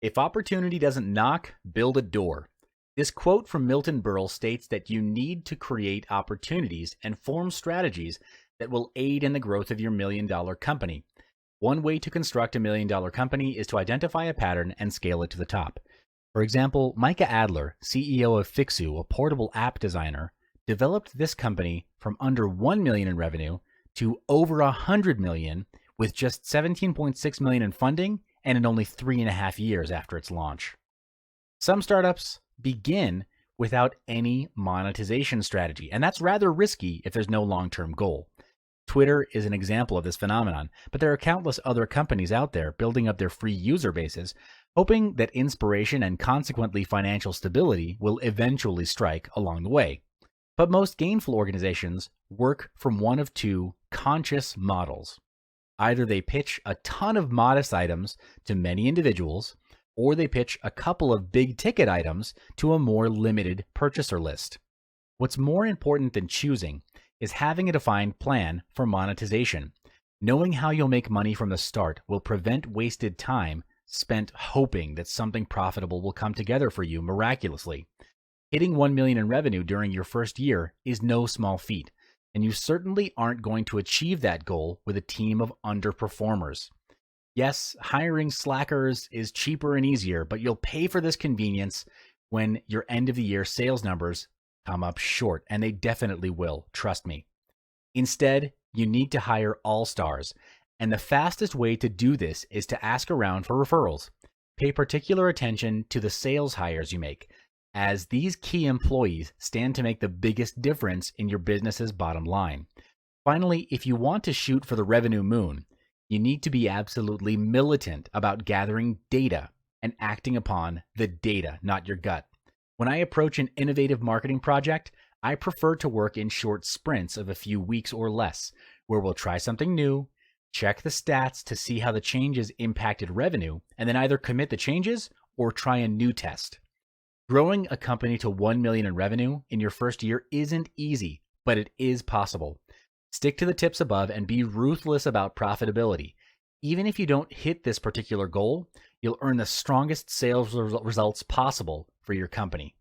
If opportunity doesn't knock, build a door. This quote from Milton Berle states that you need to create opportunities and form strategies that will aid in the growth of your million-dollar company. One way to construct a million-dollar company is to identify a pattern and scale it to the top. For example, Micah Adler, CEO of Fixu, a portable app designer, developed this company from under $1 million in revenue to over $100 million with just $17.6 million in funding and in only 3.5 years after its launch. Some startups begin without any monetization strategy, and that's rather risky if there's no long-term goal. Twitter is an example of this phenomenon, but there are countless other companies out there building up their free user bases, hoping that inspiration and consequently financial stability will eventually strike along the way. But most gainful organizations work from one of two conscious models. Either they pitch a ton of modest items to many individuals, or they pitch a couple of big ticket items to a more limited purchaser list. What's more important than choosing is having a defined plan for monetization. Knowing how you'll make money from the start will prevent wasted time spent hoping that something profitable will come together for you miraculously. Hitting $1 million in revenue during your first year is no small feat, and you certainly aren't going to achieve that goal with a team of underperformers. Yes, hiring slackers is cheaper and easier, but you'll pay for this convenience when your end of the year sales numbers come up short, and they definitely will, trust me. Instead, you need to hire all-stars, and the fastest way to do this is to ask around for referrals. Pay particular attention to the sales hires you make, as these key employees stand to make the biggest difference in your business's bottom line. Finally, if you want to shoot for the revenue moon, you need to be absolutely militant about gathering data and acting upon the data, not your gut. When I approach an innovative marketing project, I prefer to work in short sprints of a few weeks or less, where we'll try something new, check the stats to see how the changes impacted revenue, and then either commit the changes or try a new test. Growing a company to $1 million in revenue in your first year isn't easy, but it is possible. Stick to the tips above and be ruthless about profitability. Even if you don't hit this particular goal, you'll earn the strongest sales results possible for your company.